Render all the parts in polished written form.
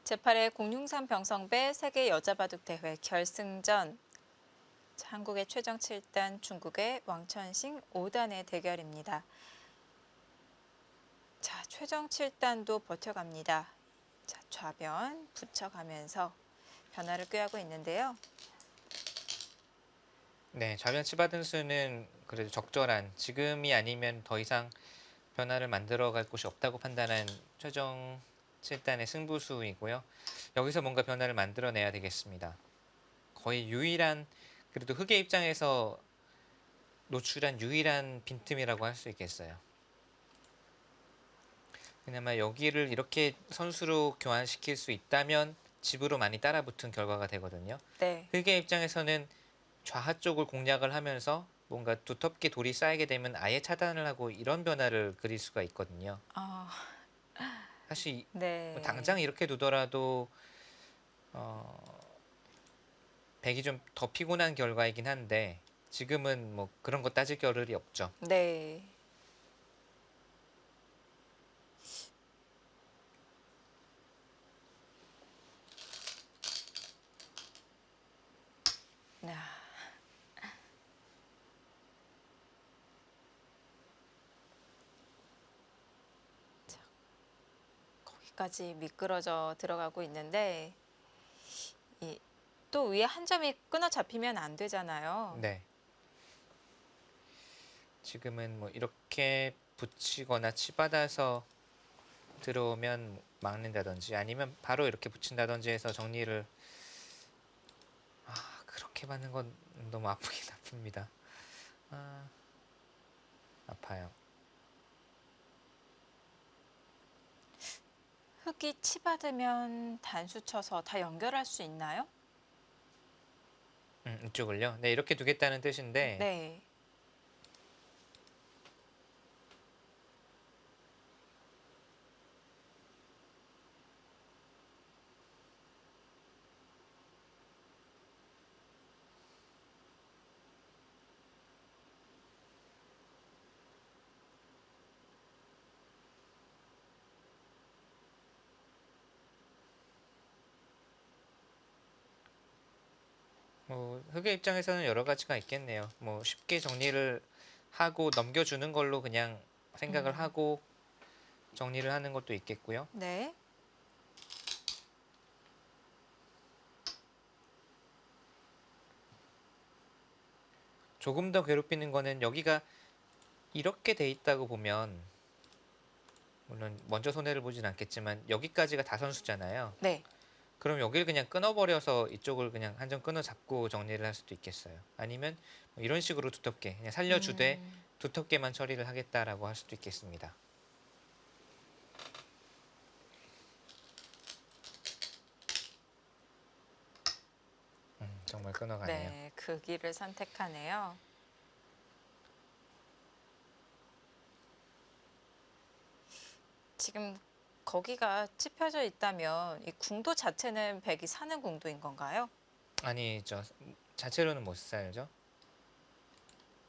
제8회 공룡산 병성배 세계 여자바둑대회 결승전. 자, 한국의 최정 7단, 중국의 왕천싱 5단의 대결입니다. 자, 최정 7단도 버텨갑니다. 자, 좌변 붙여가면서 변화를 꾀하고 있는데요. 네, 좌변 치받은 수는 그래도 적절한, 지금이 아니면 더 이상 변화를 만들어갈 곳이 없다고 판단한 최정 7단의 승부수이고요. 여기서 뭔가 변화를 만들어내야 되겠습니다. 거의 유일한, 그래도 흑의 입장에서 노출한 유일한 빈틈이라고 할 수 있겠어요. 그나마 여기를 이렇게 선수로 교환시킬 수 있다면 집으로 많이 따라붙은 결과가 되거든요. 네. 흑의 입장에서는 좌하 쪽을 공략을 하면서 뭔가 두텁게 돌이 쌓이게 되면 아예 차단을 하고 이런 변화를 그릴 수가 있거든요. 아, 사실 뭐 네. 당장 이렇게 두더라도 백이 좀 더 피곤한 결과이긴 한데 지금은 뭐 그런 거 따질 겨를이 없죠. 네. 네. 자, 거기까지 미끄러져 들어가고 있는데 또 위에 한 점이 끊어 잡히면 안 되잖아요. 네. 지금은 뭐 이렇게 붙이거나 치받아서 들어오면 막는다든지 아니면 바로 이렇게 붙인다든지 해서 정리를, 그렇게 받는 건 너무 아프긴 아픕니다. 아파요. 흙이 치받으면 단수 쳐서 다 연결할 수 있나요? 이쪽을요? 네, 이렇게 두겠다는 뜻인데 네. 뭐 흑의 입장에서는 여러 가지가 있겠네요. 뭐 쉽게 정리를 하고 넘겨주는 걸로 그냥 생각을 하고 정리를 하는 것도 있겠고요. 네. 조금 더 괴롭히는 거는 여기가 이렇게 돼 있다고 보면, 물론 먼저 손해를 보진 않겠지만 여기까지가 다 선수잖아요. 네. 그럼 여기를 그냥 끊어버려서 이쪽을 그냥 한 점 끊어 잡고 정리를 할 수도 있겠어요. 아니면 뭐 이런 식으로 두텁게 그냥 살려주되 두텁게만 처리를 하겠다라고 할 수도 있겠습니다. 정말 끊어가네요. 네. 그 길을 선택하네요. 지금 거기가 찝혀져 있다면 이 궁도 자체는 백이 사는 궁도인 건가요? 아니죠. 자체로는 못 살죠.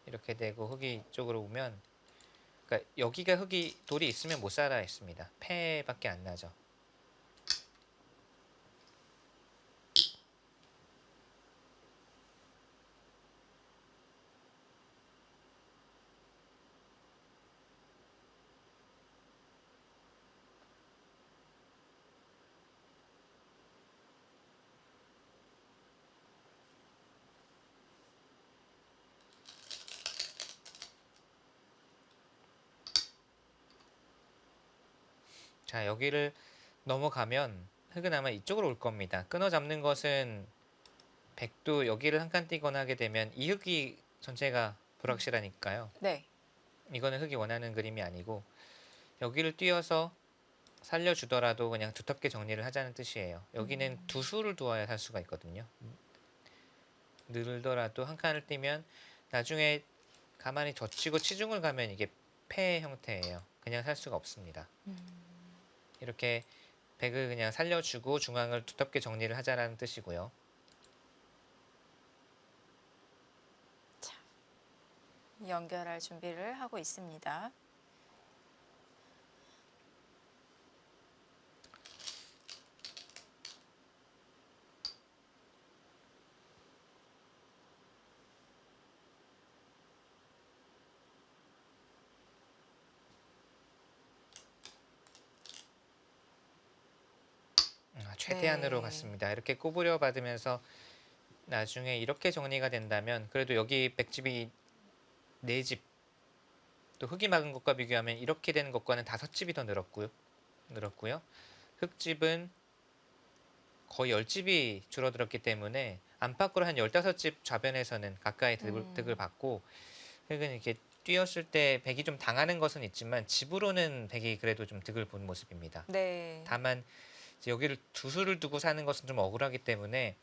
이렇게 되고 흙이 이쪽으로 오면, 그러니까 여기가 흙이 돌이 있으면 못 살아 있습니다. 폐밖에 안 나죠. 자, 여기를 넘어가면 흙은 아마 이쪽으로 올 겁니다. 끊어 잡는 것은 백도 여기를 한 칸 띄거나 하게 되면 이 흙이 전체가 불확실하니까요. 네. 이거는 흙이 원하는 그림이 아니고 여기를 띄어서 살려주더라도 그냥 두텁게 정리를 하자는 뜻이에요. 여기는 두 수를 두어야 살 수가 있거든요. 늘더라도 한 칸을 띄면 나중에 가만히 젖히고 치중을 가면 이게 폐 형태예요. 그냥 살 수가 없습니다. 이렇게 백을 그냥 살려주고 중앙을 두텁게 정리를 하자라는 뜻이고요. 자, 연결할 준비를 하고 있습니다. 최대한으로 네. 갔습니다. 이렇게 꼬부려 받으면서 나중에 이렇게 정리가 된다면 그래도 여기 백집이 4집, 또 흙이 막은 것과 비교하면 이렇게 되는 것과는 5집이 더 늘었고요. 흙집은 거의 10집이 줄어들었기 때문에 안팎으로 한 15집 좌변에서는 가까이 득을 음. 받고, 흙은 이렇게 뛰었을 때 백이 좀 당하는 것은 있지만 집으로는 백이 그래도 좀 득을 본 모습입니다. 네. 다만 이제 여기를 두 수를 두고 사는 것은 좀 억울하기 때문에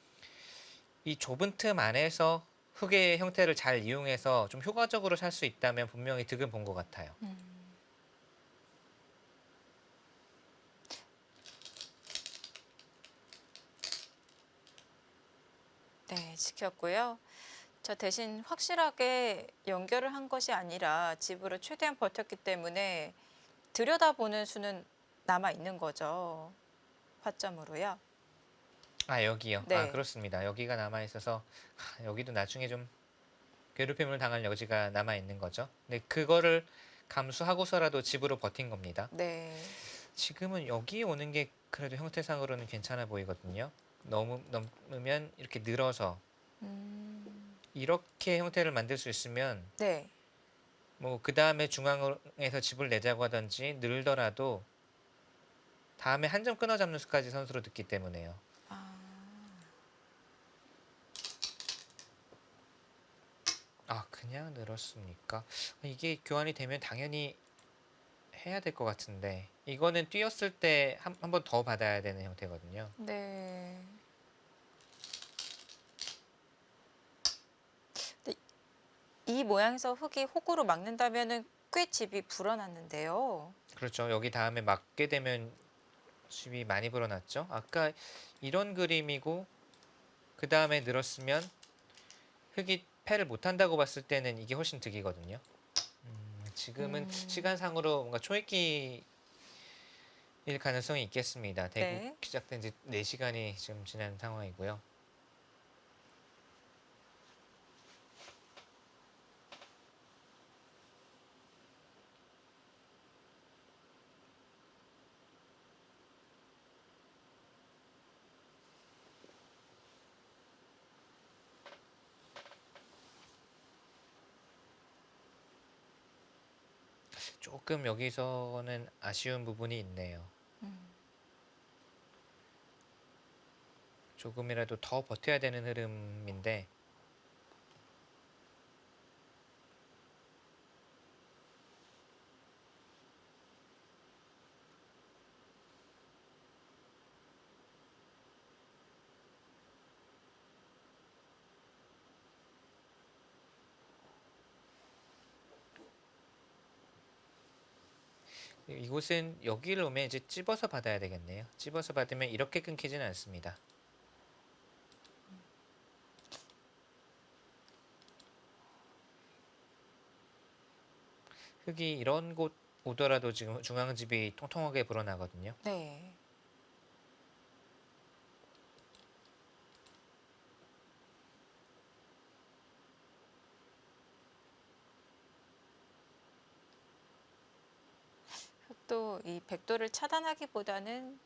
이 좁은 틈 안에서 흙의 형태를 잘 이용해서 좀 효과적으로 살 수 있다면 분명히 득은 본 것 같아요. 음. 네, 지켰고요. 저 대신 확실하게 연결을 한 것이 아니라 집으로 최대한 버텼기 때문에 들여다보는 수는 남아 있는 거죠. 화점으로요. 아, 여기요. 아, 네. 그렇습니다. 여기가 남아 있어서 여기도 나중에 좀 괴롭힘을 당할 여지가 남아 있는 거죠. 근데 그거를 감수하고서라도 집으로 버틴 겁니다. 네. 지금은 여기 오는 게 그래도 형태상으로는 괜찮아 보이거든요. 너무 넘으면 이렇게 늘어서 음. 이렇게 형태를 만들 수 있으면 네. 뭐 그 다음에 중앙에서 집을 내자고 하든지 늘더라도 다음에 한 점 끊어잡는 수까지 선수로 듣기 때문에요. 아. 아, 그냥 늘었습니까? 이게 교환이 되면 당연히 해야 될 것 같은데 이거는 뛰었을 때 한 번 더 받아야 되는 형태거든요. 네. 근데 이 모양에서 흙이 호구로 막는다면은 꽤 집이 불어났는데요. 그렇죠. 여기 다음에 맞게 되면 집이 많이 불어났죠. 아까 이런 그림이고 그 다음에 늘었으면 흙이 패를 못한다고 봤을 때는 이게 훨씬 득이거든요. 지금은 음. 시간상으로 뭔가 초읽기일 가능성이 있겠습니다. 대국 네. 시작된 지 4시간이 지금 지난 상황이고요. 조금 여기서는 아쉬운 부분이 있네요. 음. 조금이라도 더 버텨야 되는 흐름인데 이곳은 여기를 오면 이제 찝어서 받아야 되겠네요. 찝어서 받으면 이렇게 끊기지는 않습니다. 흙이 이런 곳 오더라도 지금 중앙집이 통통하게 불어나거든요. 네. 또 이 백도를 차단하기보다는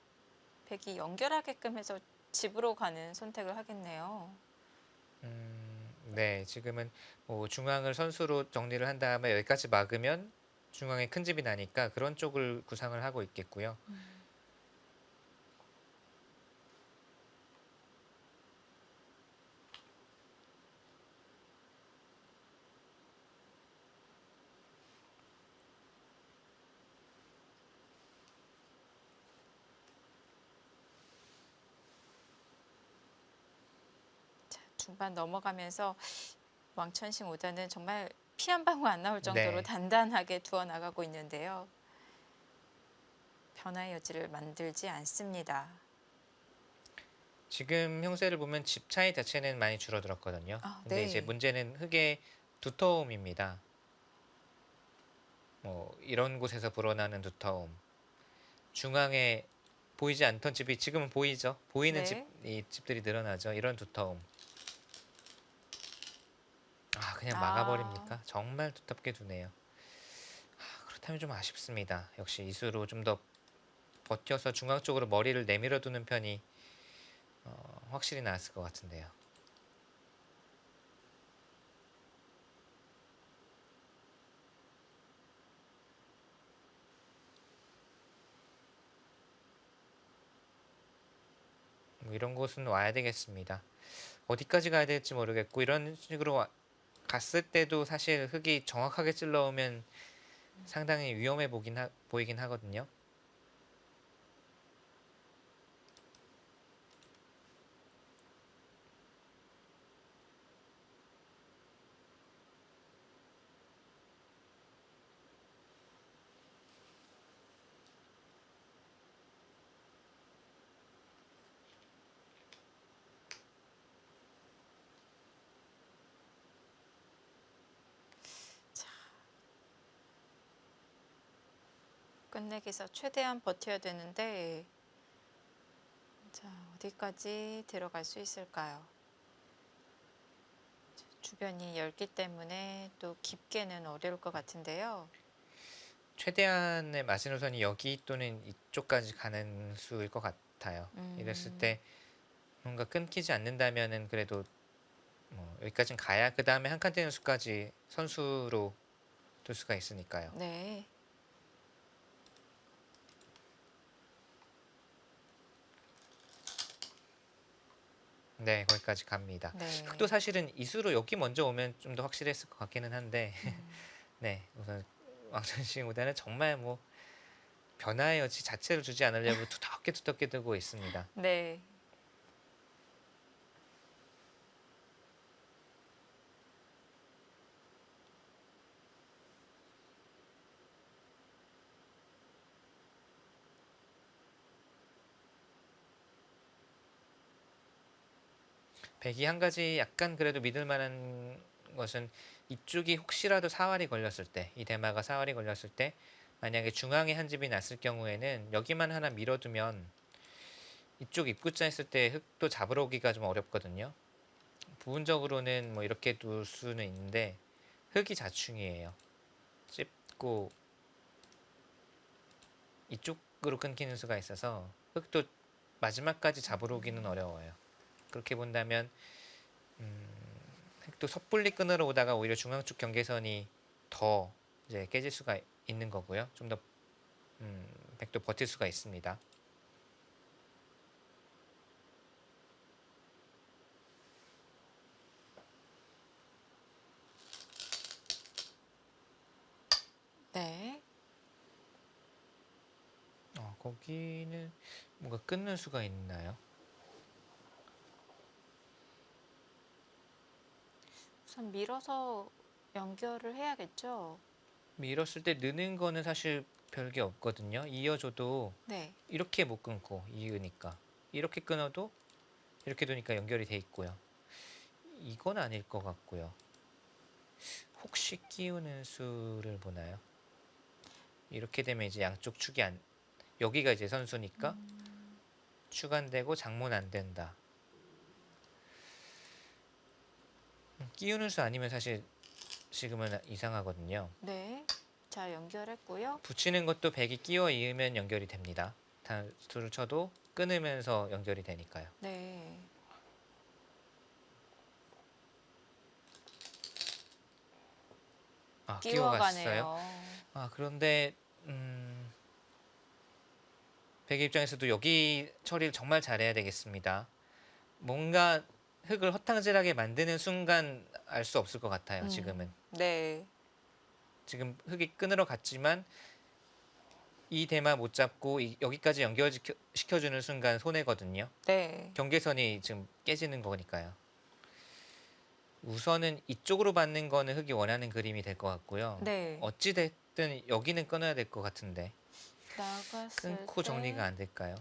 백이 연결하게끔 해서 집으로 가는 선택을 하겠네요. 네, 지금은 뭐 중앙을 선수로 정리를 한 다음에 여기까지 막으면 중앙에 큰 집이 나니까 그런 쪽을 구상을 하고 있겠고요. 자, 중반 넘어가면서 왕천식 5단은 정말 피 한 방울 안 나올 정도로 네, 단단하게 두어 나가고 있는데요. 변화의 여지를 만들지 않습니다. 지금 형세를 보면 집 차이 자체는 많이 줄어들었거든요. 아, 근데 이제 네. 문제는 흙의 두터움입니다. 뭐 이런 곳에서 불어나는 두터움. 중앙에 보이지 않던 집이 지금은 보이죠. 보이는 네. 이 집들이 늘어나죠. 이런 두터움. 아, 그냥 아, 막아버립니까? 정말 두텁게 두네요. 그렇다면 좀 아쉽습니다. 역시 이수로 좀 더 버텨서 중앙 쪽으로 머리를 내밀어 두는 편이 확실히 나았을 것 같은데요. 뭐 이런 곳은 와야 되겠습니다. 어디까지 가야 될지 모르겠고 이런 식으로 갔을 때도 사실 흙이 정확하게 찔러오면 상당히 위험해 보이긴 하거든요. 끝내기 위해서 최대한 버텨야 되는데 자, 어디까지 들어갈 수 있을까요? 주변이 얇기 때문에 또 깊게는 어려울 것 같은데요. 최대한의 마지노선이 여기 또는 이쪽까지 가는 수일 것 같아요. 이랬을 때 뭔가 끊기지 않는다면은 그래도 뭐 여기까지는 가야 그 다음에 한 칸 띄는 수까지 선수로 둘 수가 있으니까요. 네. 네, 거기까지 갑니다. 네. 흙도 사실은 이수로 여기 먼저 오면 좀 더 확실했을 것 같기는 한데 네, 우선 왕천식보다는 정말 뭐 변화의 여지 자체를 주지 않으려고 두텁게 두고 있습니다. 네. 백이 한 가지 약간 그래도 믿을 만한 것은 이쪽이 혹시라도 사활이 걸렸을 때, 이 대마가 사활이 걸렸을 때 만약에 중앙에 한 집이 났을 경우에는 여기만 하나 밀어두면 이쪽 입구자 했을 때 흙도 잡으러 오기가 좀 어렵거든요. 부분적으로는 뭐 이렇게 둘 수는 있는데 흙이 자충이에요. 찝고 이쪽으로 끊기는 수가 있어서 흙도 마지막까지 잡으러 오기는 어려워요. 그렇게 본다면 흙도 섣불리 끊으러 오다가 오히려 중앙 쪽 경계선이 더 이제 깨질 수가 있는 거고요. 좀 더 백도 버틸 수가 있습니다. 네. 거기는 뭔가 끊는 수가 있나요? 우선 밀어서 연결을 해야겠죠. 밀었을 때 느는 거는 사실 별게 없거든요. 이어줘도 네. 이렇게 못 끊고 이으니까 이렇게 끊어도 이렇게 두니까 연결이 돼 있고요. 이건 아닐 것 같고요. 혹시 끼우는 수를 보나요? 이렇게 되면 이제 양쪽 축이 안 여기가 이제 선수니까 축 안 되고 장문 안 된다. 끼우는 수 아니면 사실 지금은 이상하거든요. 네. 자, 연결했고요. 붙이는 것도 백이 끼워 이으면 연결이 됩니다. 단수를 쳐도 끊으면서 연결이 되니까요. 네. 끼워갔어요. 끼워가네요. 그런데 백의 입장에서도 여기 처리를 정말 잘해야 되겠습니다. 뭔가 흙을 허탕질하게 만드는 순간 알 수 없을 것 같아요. 지금은. 네. 지금 흙이 끊으러 갔지만 이 대마 못 잡고 여기까지 연결시켜주는 순간 손해거든요. 네. 경계선이 지금 깨지는 거니까요. 우선은 이쪽으로 받는 거는 흙이 원하는 그림이 될 것 같고요. 네. 어찌 됐든 여기는 끊어야 될 것 같은데 나갔을 끊고 때 정리가 안 될까요?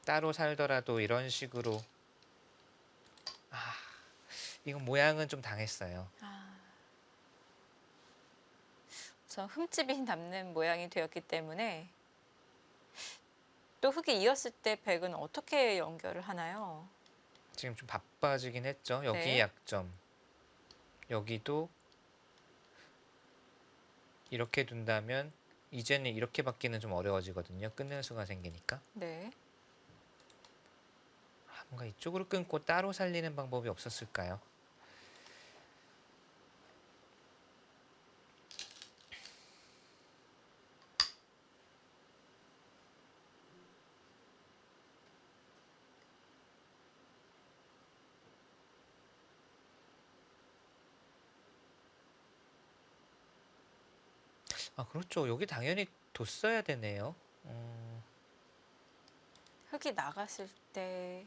따로 살더라도 이런 식으로 이건 모양은 좀 당했어요. 우선 흠집이 남는 모양이 되었기 때문에 또 흙이 이었을 때 백은 어떻게 연결을 하나요? 지금 좀 바빠지긴 했죠. 여기 네. 약점. 여기도 이렇게 둔다면 이제는 이렇게 받기는 좀 어려워지거든요. 끊는 수가 생기니까. 네. 뭔가 이쪽으로 끊고 따로 살리는 방법이 없었을까요? 아, 그렇죠. 여기 당연히 뒀어야 되네요. 흙이 나갔을 때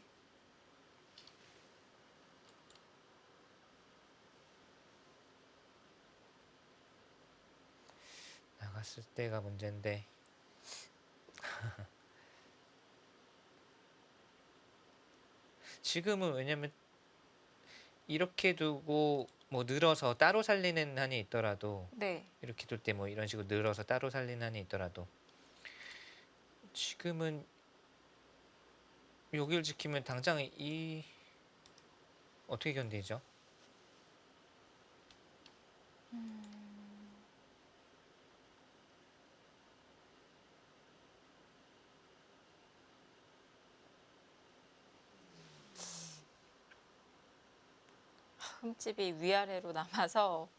나갔을 때가 문제인데. 지금은 왜냐면 이렇게 두고 뭐 늘어서 따로 살리는 한이 있더라도, 네. 이렇게 둘 때 뭐 이런 식으로 늘어서 따로 살리는 한이 있더라도, 지금은 여기를 지키면 당장 이 어떻게 견디죠? 흠집이 위아래로 남아서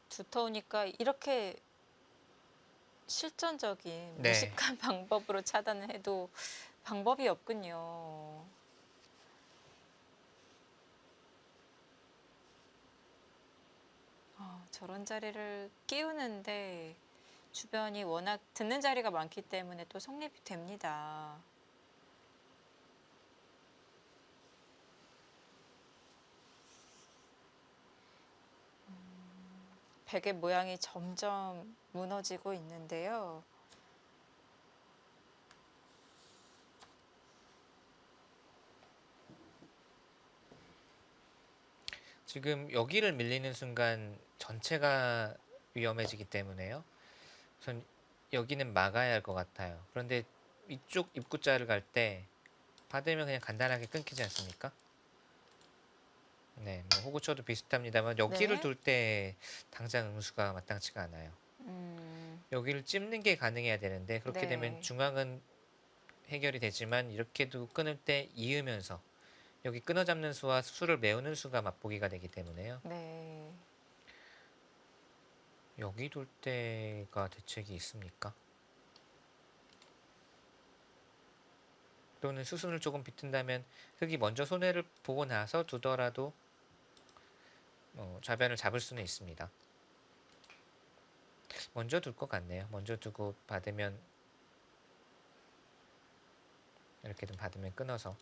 두터우니까 이렇게 실전적인 네. 무식한 방법으로 차단을 해도 방법이 없군요. 저런 자리를 끼우는데 주변이 워낙 듣는 자리가 많기 때문에 또 성립이 됩니다. 베개 모양이 점점 무너지고 있는데요. 지금 여기를 밀리는 순간 전체가 위험해지기 때문에요. 우선 여기는 막아야 할 것 같아요. 그런데 이쪽 입구자를 갈 때 받으면 그냥 간단하게 끊기지 않습니까? 네, 뭐 호구초도 비슷합니다만 여기를 네. 둘 때 당장 응수가 마땅치가 않아요. 음, 여기를 찝는 게 가능해야 되는데, 그렇게 되면 네. 중앙은 해결이 되지만 이렇게도 끊을 때 이으면서 여기 끊어 잡는 수와 수를 메우는 수가 맛보기가 되기 때문에요. 네. 여기 둘 때가 대책이 있습니까? 또는 수순을 조금 비튼다면 흙이 먼저 손해를 보고 나서 두더라도 좌변을 잡을 수는 있습니다. 먼저 둘 것 같네요. 먼저 두고 받으면, 이렇게든 받으면 끊어서.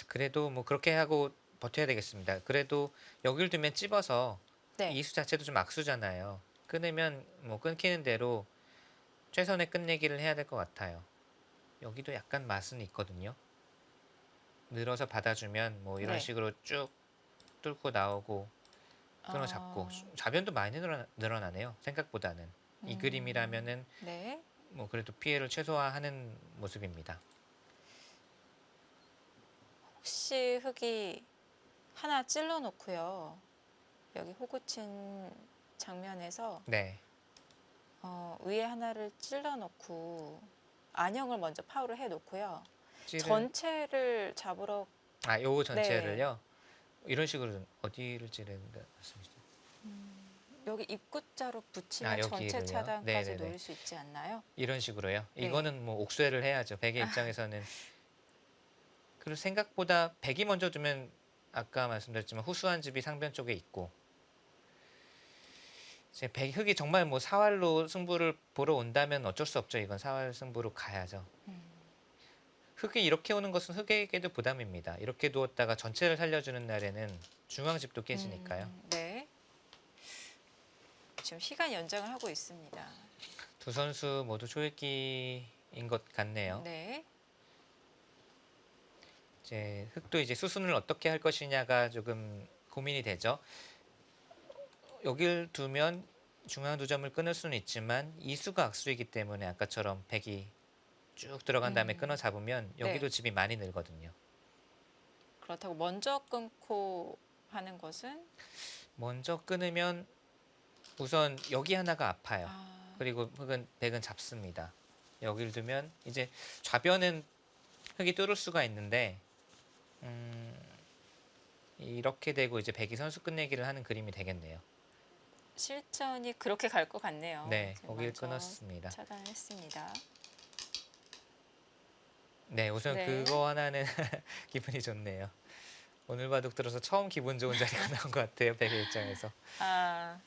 그래도 뭐 그렇게 하고 버텨야 되겠습니다. 그래도 여길 두면 찝어서 네. 이수 자체도 좀 악수잖아요. 끊으면 뭐 끊기는 대로 최선의 끝내기를 해야 될 것 같아요. 여기도 약간 맛은 있거든요. 늘어서 받아주면 뭐 이런 네. 식으로 쭉 뚫고 나오고 끊어잡고, 어, 좌변도 많이 늘어나네요. 생각보다는. 이 그림이라면은 네. 뭐 그래도 피해를 최소화하는 모습입니다. 혹시 흙이 하나 찔러 놓고요. 여기 호구친 장면에서 네. 위에 하나를 찔러 놓고 안형을 먼저 파울을 해 놓고요. 찌른 전체를 잡으러 요 네. 전체를요. 이런 식으로 어디를 찌르는가 말씀이시죠? 여기 입구자로 붙이면 전체 여기를요. 차단까지 네네네. 노릴 수 있지 않나요? 이런 식으로요. 네. 이거는 뭐 옥쇄를 해야죠. 백의 입장에서는. 그리고 생각보다 백이 먼저 두면 아까 말씀드렸지만 후수한 집이 상변 쪽에 있고, 이제 백 흑이 정말 뭐 사활로 승부를 보러 온다면 어쩔 수 없죠. 이건 사활 승부로 가야죠. 흑이 이렇게 오는 것은 흑에게도 부담입니다. 이렇게 두었다가 전체를 살려주는 날에는 중앙집도 깨지니까요. 네. 지금 시간 연장을 하고 있습니다. 두 선수 모두 초읽기인 것 같네요. 네. 이제 흙도 이제 수순을 어떻게 할 것이냐가 조금 고민이 되죠. 여길 두면 중앙 두 점을 끊을 수는 있지만 이수가 악수이기 때문에 아까처럼 백이 쭉 들어간 다음에 끊어 잡으면 여기도 네. 집이 많이 늘거든요. 그렇다고 먼저 끊고 하는 것은 먼저 끊으면 우선 여기 하나가 아파요. 아, 그리고 흙은 백은 잡습니다. 여길 두면 이제 좌변은 흙이 뚫을 수가 있는데 이렇게 되고 이제 백이 선수 끝내기를 하는 그림이 되겠네요. 실전이 그렇게 갈 것 같네요. 네, 지금 거길 먼저 끊었습니다. 차단했습니다. 네, 우선 네. 그거 하나는 기분이 좋네요. 오늘 바둑 들어서 처음 기분 좋은 자리가 나온 것 같아요. 백의 입장에서. 아,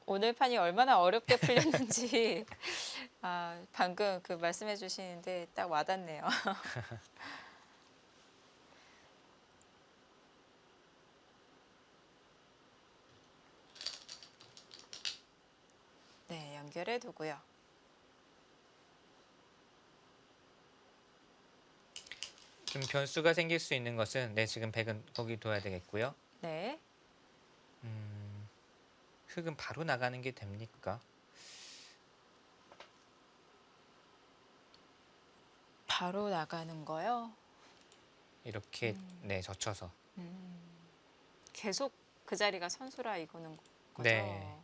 오늘 판이 얼마나 어렵게 풀렸는지 아, 방금 그 말씀해 주시는데 딱 와닿네요. 네, 연결해 두고요. 좀 변수가 생길 수 있는 것은 네, 지금 백은 거기 둬야 되겠고요. 네, 흙은 바로 나가는 게 됩니까? 바로 나가는 거요. 이렇게 네, 젖혀서. 계속 그 자리가 선수라 이거는 거죠. 네.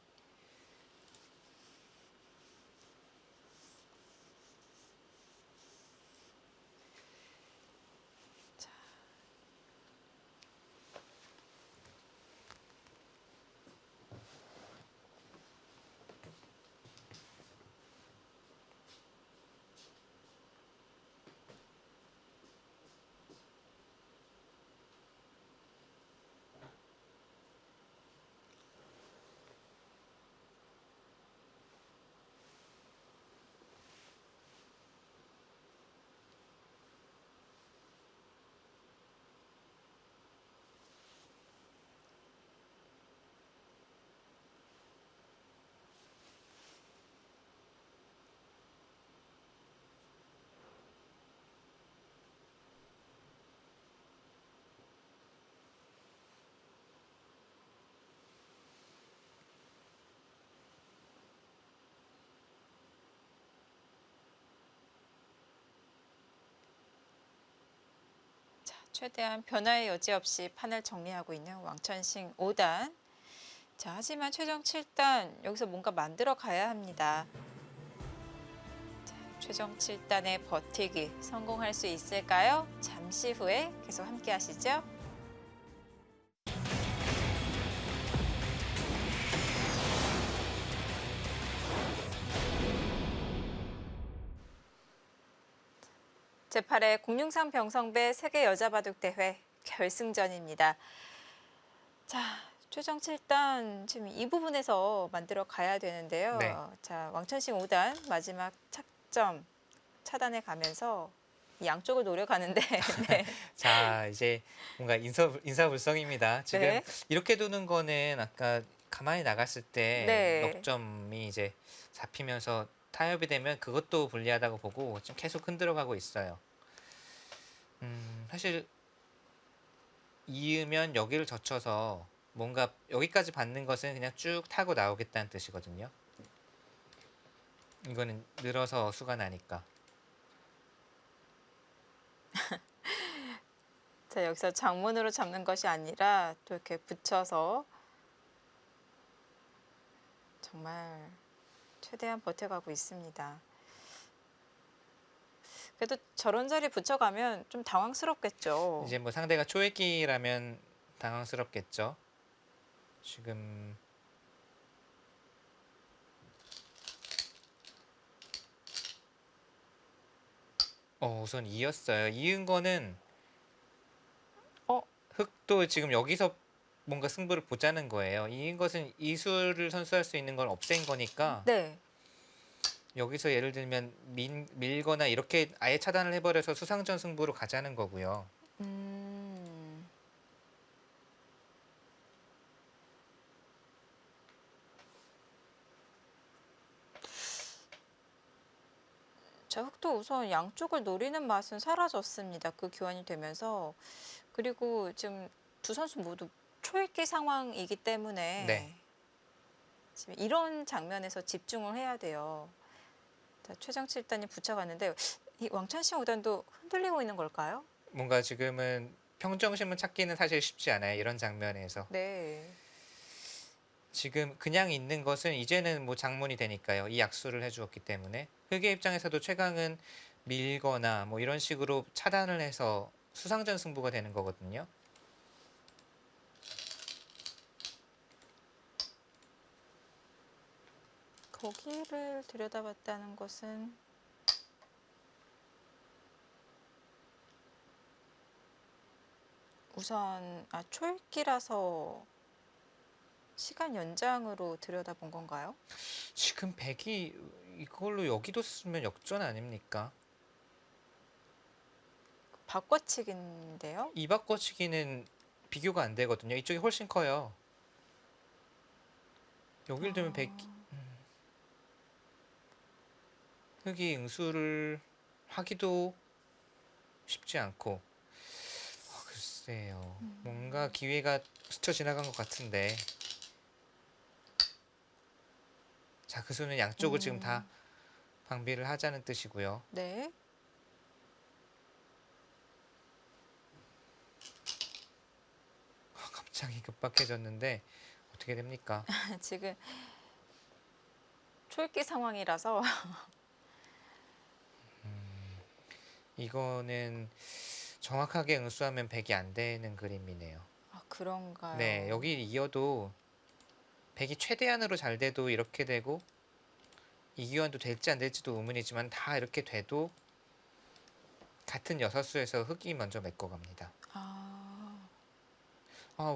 자, 최대한 변화의 여지 없이 판을 정리하고 있는 왕천식 5단. 자, 하지만 최종 7단 여기서 뭔가 만들어 가야 합니다. 자, 최종 7단의 버티기 성공할 수 있을까요? 잠시 후에 계속 함께 하시죠. 제8회 공룡상 병성배 세계 여자바둑대회 결승전입니다. 자, 최종 7단 지금 이 부분에서 만들어 가야 되는데요. 네. 자, 왕천식 5단 마지막 착점 차단해 가면서 양쪽을 노려가는데 네. 자, 이제 뭔가 인사불성입니다. 지금 네. 이렇게 두는 거는 아까 가만히 나갔을 때 네. 넉점이 이제 잡히면서 타협이 되면 그것도 불리하다고 보고 지금 계속 흔들어가고 있어요. 사실 이으면 여기를 젖혀서 뭔가 여기까지 받는 것은 그냥 쭉 타고 나오겠다는 뜻이거든요. 이거는 늘어서 수가 나니까. 자, 여기서 장문으로 잡는 것이 아니라 또 이렇게 붙여서 정말 최대한 버텨가고 있습니다. 그래도 저런 자리 붙여가면 좀 당황스럽겠죠. 이제 뭐 상대가 초읽기라면 당황스럽겠죠. 지금 우선 이었어요. 이은 거는 어, 흑도 지금 여기서 뭔가 승부를 보자는 거예요. 이은 것은 이수를 선수할 수 있는 걸 없앤 거니까 네. 여기서 예를 들면 밀거나 이렇게 아예 차단을 해버려서 수상전 승부로 가자는 거고요. 음, 자, 흑도 우선 양쪽을 노리는 맛은 사라졌습니다. 그 교환이 되면서. 그리고 지금 두 선수 모두 초읽기 상황이기 네. 때문에 지금 이런 장면에서 집중을 해야 돼요. 자, 최정치 1단이 붙여갔는데 이 왕찬식 5단도 흔들리고 있는 걸까요? 뭔가 지금은 평정심을 찾기는 사실 쉽지 않아요. 이런 장면에서. 네. 지금 그냥 있는 것은 이제는 뭐 장문이 되니까요. 이 약수를 해주었기 때문에. 흑의 입장에서도 최강은 밀거나 뭐 이런 식으로 차단을 해서 수상전 승부가 되는 거거든요. 거기를 들여다봤다는 것은 우선 초읽기라서 시간 연장으로 들여다본 건가요? 지금 백이 이걸로 여기도 쓰면 역전 아닙니까? 바꿔치기인데요. 이 바꿔치기는 비교가 안 되거든요. 이쪽이 훨씬 커요. 여길 두면 백 흑이 응수를 하기도 쉽지 않고 글쎄요. 뭔가 기회가 스쳐 지나간 것 같은데 자, 그 수는 양쪽을 지금 다 방비를 하자는 뜻이고요. 네. 갑자기 급박해졌는데 어떻게 됩니까? 지금 초읽기 상황이라서 이거는 정확하게 응수하면 백이 안 되는 그림이네요. 그런가요? 네, 여기 이어도 백이 최대한으로 잘 돼도 이렇게 되고 이기환도 될지 안 될지도 의문이지만 다 이렇게 돼도 같은 여섯 수에서 흑이 먼저 메꿔갑니다.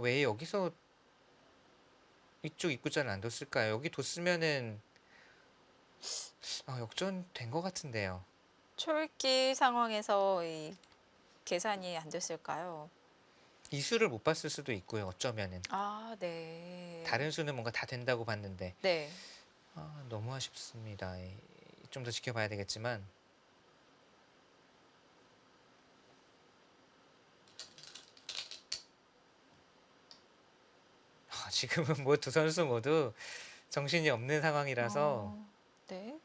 왜 여기서 이쪽 입구자를 안 뒀을까요? 여기 뒀으면은 역전된 것 같은데요. 초읽기 상황에서 이 계산이 안 됐을까요? 이 수를 못 봤을 수도 있고요. 어쩌면은 네. 다른 수는 뭔가 다 된다고 봤는데 네. 너무 아쉽습니다. 좀 더 지켜봐야 되겠지만 지금은 뭐 두 선수 모두 정신이 없는 상황이라서 네.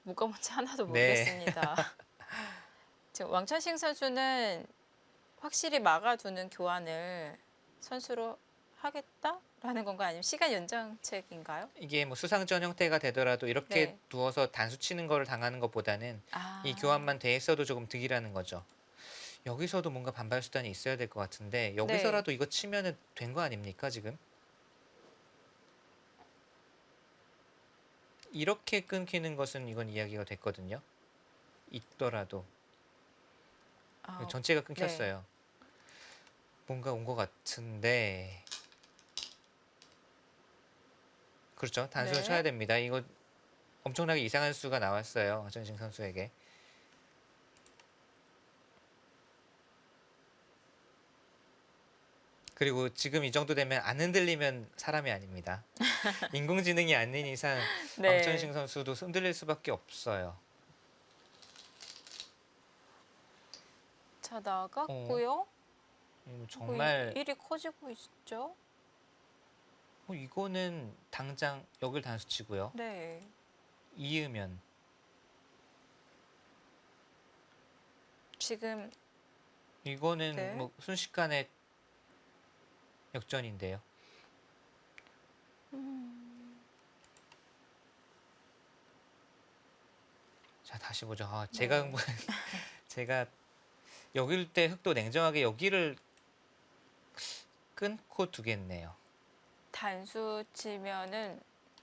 뭐가 뭔지 하나도 네. 모르겠습니다. 지금 왕천식 선수는 확실히 막아두는 교환을 선수로 하겠다라는 건가요? 아니면 시간 연장책인가요? 이게 뭐 수상전 형태가 되더라도 이렇게 네. 두어서 단수 치는 거를 당하는 것보다는 이 교환만 돼 있어도 조금 득이라는 거죠. 여기서도 뭔가 반발 수단이 있어야 될 것 같은데 여기서라도 이거 치면은 된 거 아닙니까 지금? 이렇게 끊기는 것은 이건 이야기가 됐거든요. 있더라도 전체가 네. 끊겼어요. 뭔가 온 것 같은데 그렇죠. 단수를 네. 쳐야 됩니다. 이거 엄청나게 이상한 수가 나왔어요. 전신 선수에게. 그리고 지금 이 정도 되면 안 흔들리면 사람이 아닙니다. 인공지능이 아닌 이상 네. 왕천식 선수도 흔들릴 수밖에 없어요. 자, 나갔고요. 정말 일이 커지고 있죠? 이거는 당장 여길 단수 치고요. 네. 이으면 지금 이거는 네. 뭐 순식간에 역전인데요. 자, 다시 보죠. 제가 네. 제가 여길 때 흑도 냉정하게 여기를 끊고 두겠네요. 단수 치면은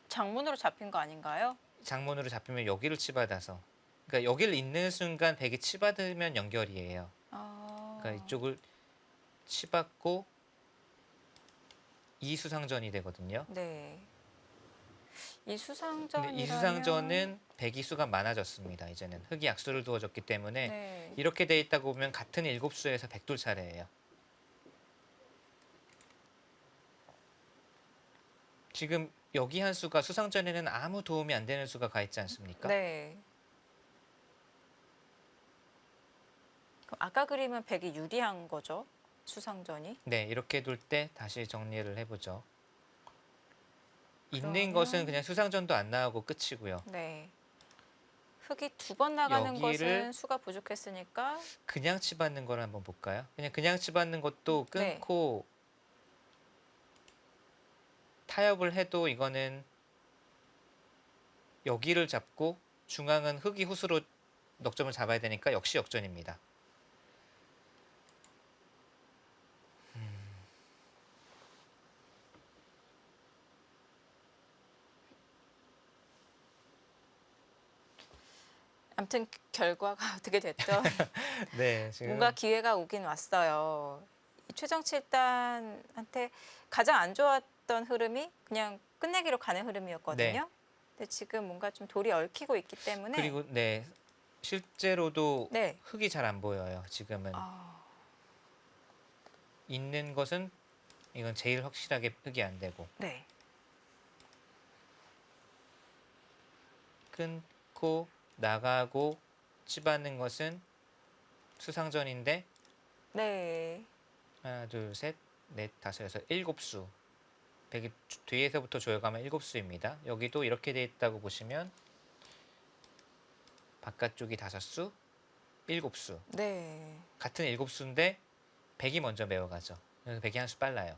장문으로 잡힌 거 아닌가요? 장문으로 잡히면 여기를 치받아서 그러니까 여기를 있는 순간 백이 치받으면 연결이에요. 그러니까 이쪽을 치받고 이 수상전이 되거든요. 네. 이 근데 수상전이라면 이 수상전은 백이 수가 많아졌습니다. 이제는 흑이 약수를 두어졌기 때문에 네. 이렇게 돼 있다고 보면 같은 7수에서 백돌 차례예요. 지금 여기 한 수가 수상전에는 아무 도움이 안 되는 수가 가 있지 않습니까? 네. 그럼 아까 그림은 백이 유리한 거죠? 수상전이? 네, 이렇게 둘 때 다시 정리를 해보죠. 있는 것은 그냥 그러면 수상전도 안 나오고 끝이고요. 네. 흙이 두 번 나가는 여기를 것은 수가 부족했으니까 그냥 치받는 걸 한번 볼까요? 그냥 치받는 것도 네. 끊고 타협을 해도 이거는 여기를 잡고 중앙은 흙이 후수로 넉점을 잡아야 되니까 역시 역전입니다. 아무튼 결과가 어떻게 됐든 네, 지금 뭔가 기회가 오긴 왔어요. 이 최정 칠단한테 가장 안 좋았던 흐름이 그냥 끝내기로 가는 네. 흐름이었거든요. 근데 지금 뭔가 좀 돌이 얽히고 있기 때문에 그리고 네, 실제로도 네. 흙이 잘 안 보여요. 지금은 아, 있는 것은 이건 제일 확실하게 흙이 안 되고 네. 끊고 나가고 치받는 것은 수상전인데 네. 하나, 둘, 셋, 넷, 다섯, 여섯, 일곱 수. 백이 뒤에서부터 조여가면 일곱 수입니다. 여기도 이렇게 돼 있다고 보시면 바깥쪽이 다섯 수, 일곱 수. 네. 같은 일곱 수인데 백이 먼저 메워가죠. 그래서 백이 한 수 빨라요.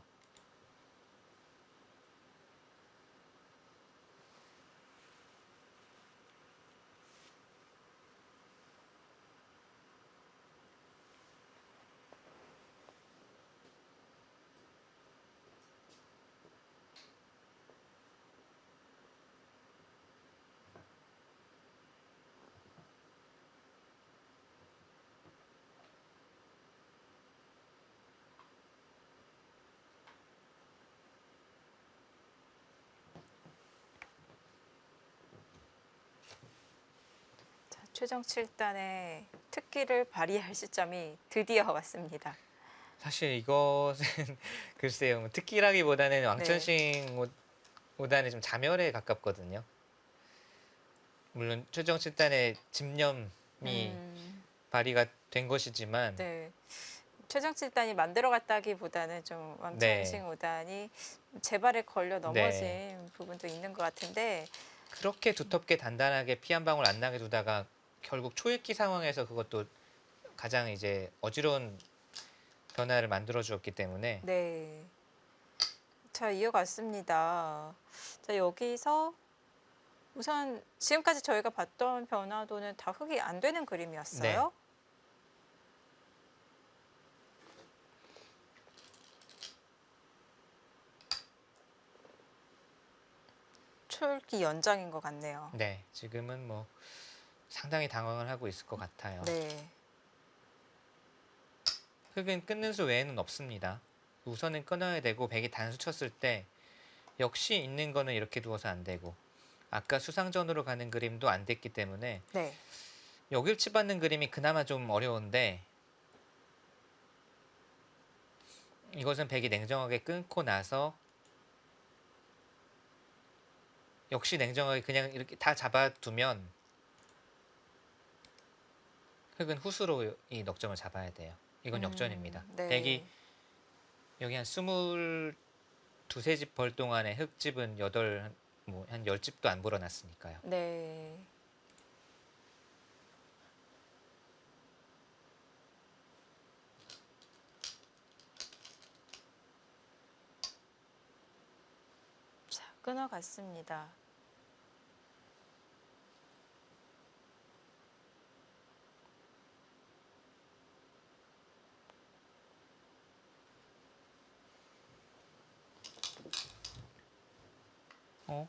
자, 최정 칠단의 특기를 발휘할 시점이 드디어 왔습니다. 사실 이것은 글쎄요, 뭐 특기라기보다는 네. 왕천식보다는 좀 자멸에 가깝거든요. 물론 최종 7단의 집념이 발휘가 된 것이지만 네. 최정 칠단이 만들어갔다기보다는 좀 왕천식 네, 5단이 제발에 걸려 넘어진 네. 부분도 있는 것 같은데 그렇게 두텁게 단단하게 피 한 방울 안 나게 두다가 결국 초읽기 상황에서 그것도 가장 이제 어지러운 변화를 만들어 주었기 때문에 네. 자, 이어갔습니다. 자, 여기서 우선 지금까지 저희가 봤던 변화도는 다 흡이 안 되는 네, 그림이었어요. 초읽기 연장인 것 같네요. 네, 지금은 뭐 상당히 당황을 하고 있을 것 같아요. 네. 흙은 끊는 수 외에는 없습니다. 우선은 끊어야 되고 백이 단수 쳤을 때 역시 있는 거는 이렇게 두어서 안 되고 아까 수상전으로 가는 그림도 안 됐기 때문에 네. 여길 치받는 그림이 그나마 좀 어려운데 이것은 백이 냉정하게 끊고 나서 역시 냉정하게 그냥 이렇게 다 잡아두면 흙은 후수로 이 넉점을 잡아야 돼요. 이건 역전입니다. 네. 백이 여기 한 22세 집 벌 동안에 흙집은 8한 10집도 안 불어났으니까요. 네. 자, 끊어갔습니다. 어?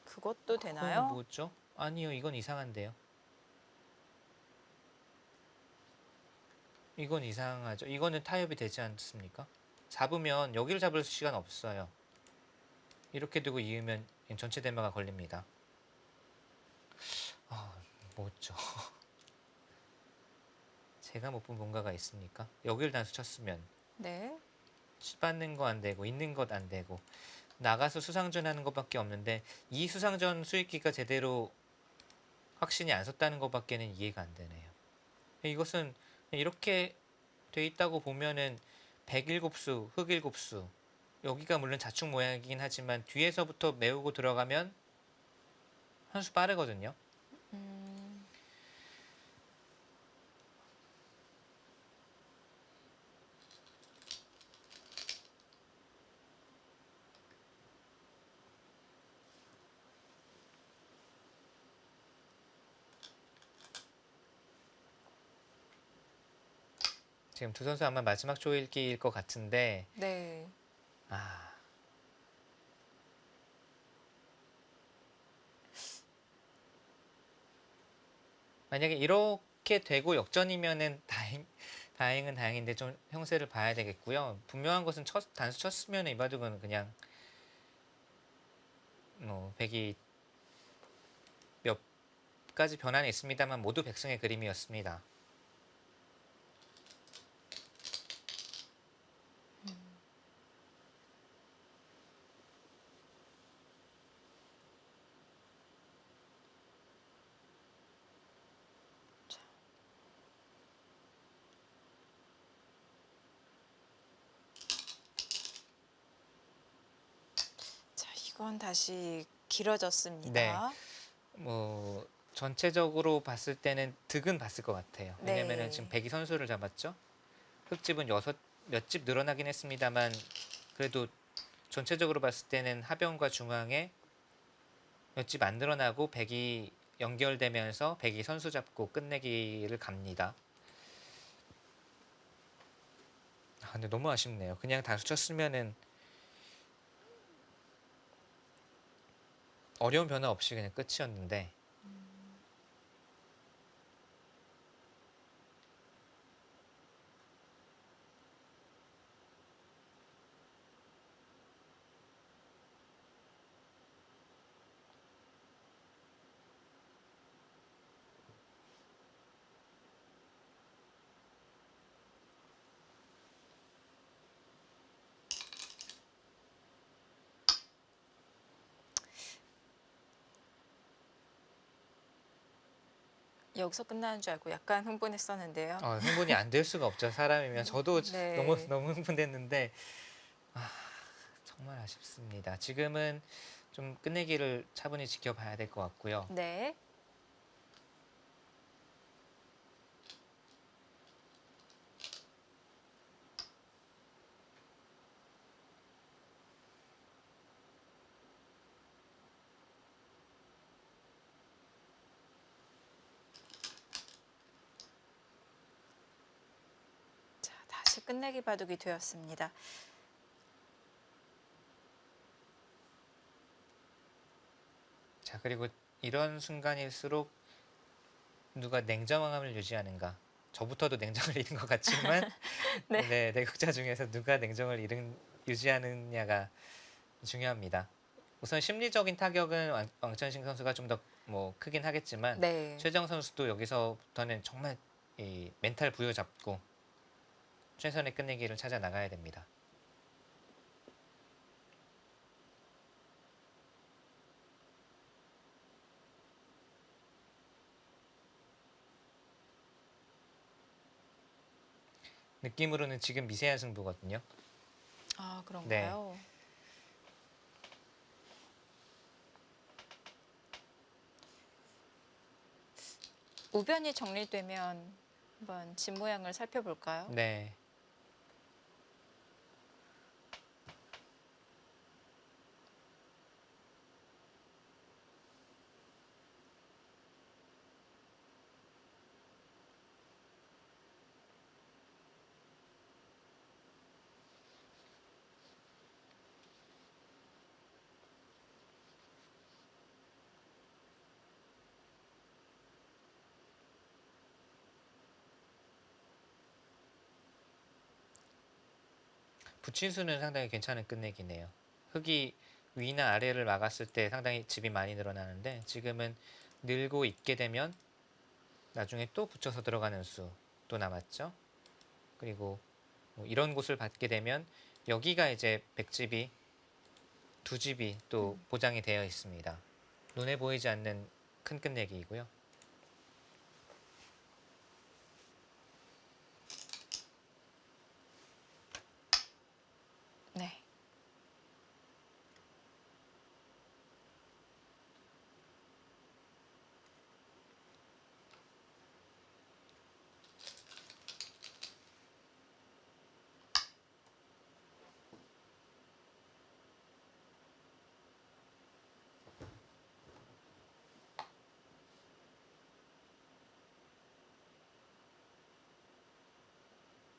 그것도 되나요? 뭐죠? 아니요, 이건 이상한데요. 이건 이상하죠. 이거는 타협이 되지 않습니까? 잡으면 여기를 잡을 시간 없어요. 이렇게 두고 이으면 전체 대마가 걸립니다. 아, 뭐죠? 제가 못 본 뭔가가 있습니까? 여기를 단수 쳤으면 네. 치받는 거 안 되고 있는 것 안 되고 나가서 수상전하는 것밖에 없는데 이 수상전 수익기가 제대로 확신이 안 섰다는 것밖에는 이해가 안 되네요. 이것은 이렇게 돼 있다고 보면은 백일곱수, 흑일곱수 여기가 물론 자축 모양이긴 하지만 뒤에서부터 메우고 들어가면 한 수 빠르거든요. 음, 지금 두 선수 아마 마지막 조일기일 것 같은데 네. 아 만약에 이렇게 되고 역전이면은 다행은 다행인데 좀 형세를 봐야 되겠고요. 분명한 것은 단수 쳤으면 이바둑은 그냥 뭐 백이 몇 가지 변화는 있습니다만 모두 백승의 그림이었습니다. 자, 이건 다시 네, 길어졌습니다. 뭐 전체적으로 봤을 때는 득은 봤을 것 같아요. 왜냐면은 지금 네. 백이 선수를 잡았죠. 흑집은 몇 집 늘어나긴 했습니다만 그래도 전체적으로 봤을 때는 하변과 중앙에 몇 집 안 늘어나고 백이 연결되면서 백이 선수 잡고 끝내기를 갑니다. 근데 너무 아쉽네요. 그냥 단수 쳤으면은 어려운 변화 없이 그냥 끝이었는데 여기서 끝나는 줄 알고 약간 흥분했었는데요. 흥분이 안 될 수가 없죠. 사람이면 저도 너무 네. 너무 흥분됐는데 정말 아쉽습니다. 지금은 좀 끝내기를 차분히 지켜봐야 될 것 같고요. 네. 자, 다시 끝내기 바둑이 되었습니다. 자, 그리고 이런 순간일수록 누가 냉정함을 유지하는가. 저부터도 냉정을 잃은 것 같지만 네. 네, 내국자 중에서 누가 냉정을 유지하느냐가 중요합니다. 우선 심리적인 타격은 왕천식 선수가 좀 더 뭐 크긴 하겠지만 네. 최정 선수도 여기서부터는 정말 이 멘탈 부여잡고 최선의 끝내기를 찾아 나가야 됩니다. 느낌으로는 지금 미세한 승부거든요. 아, 네. 그런가요? 우변이 정리되면 한번 집 모양을 살펴볼까요? 네. 부친수는 상당히 괜찮은 끝내기네요. 흙이 위나 아래를 막았을 때 상당히 집이 많이 늘어나는데 지금은 늘고 있게 되면 나중에 또 붙여서 들어가는 수도 남았죠. 그리고 뭐 이런 곳을 받게 되면 여기가 이제 백집이 두 집이 또 보장이 되어 있습니다. 눈에 보이지 않는 큰 끝내기이고요. 네.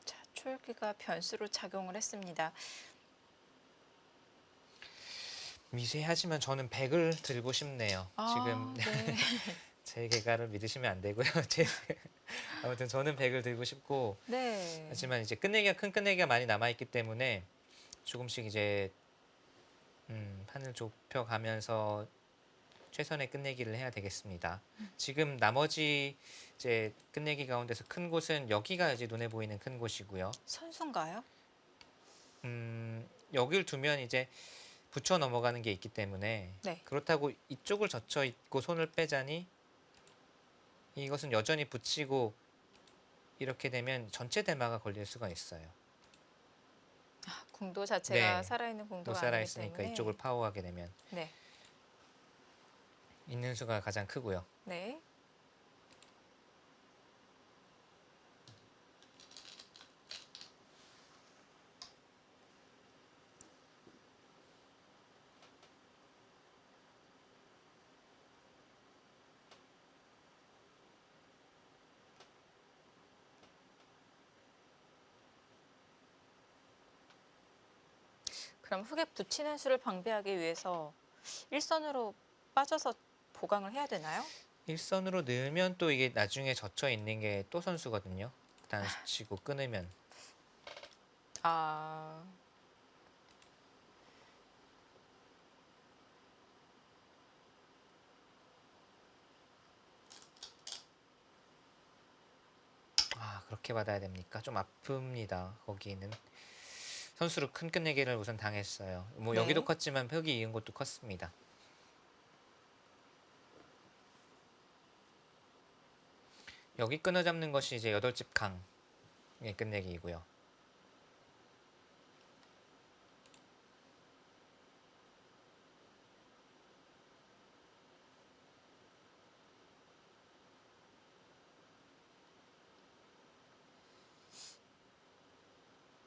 자, 초읽기가 변수로 작용을 했습니다. 미세하지만 저는 100을 들고 싶네요. 지금 아, 네. 제 계가를 믿으시면 안 되고요. 아무튼 저는 100을 들고 싶고, 네. 하지만 이제 큰 끝내기가 많이 남아 있기 때문에 조금씩 이제 판을 좁혀가면서 최선의 끝내기를 해야 되겠습니다. 지금 나머지 이제 끝내기 가운데서 큰 곳은 여기가 이제 눈에 보이는 큰 곳이고요. 선수인가요? 여길 두면 이제 붙여 넘어가는 게 있기 때문에, 네. 그렇다고 이쪽을 젖혀 있고 손을 빼자니 이것은 여전히 붙이고 이렇게 되면 전체 대마가 걸릴 수가 있어요. 궁도 자체가 네, 살아있는 못 궁도가 살아 아니기 있으니까 때문에. 이쪽을 파워하게 되면 네. 있는 수가 가장 크고요. 네. 그럼 흙에 붙이는 수를 방비하기 위해서 일선으로 빠져서 보강을 해야 되나요? 일선으로 넣으면 또 이게 나중에 젖혀 있는 게 또 선수거든요. 단수 치고 끊으면. 아, 그렇게 받아야 됩니까? 좀 아픕니다. 거기는 선수로 큰 끝내기를 우선 당했어요. 뭐 네. 여기도 컸지만 벽이 이은 것도 컸습니다. 여기 끊어잡는 것이 이제 8집 강의 끝내기이고요.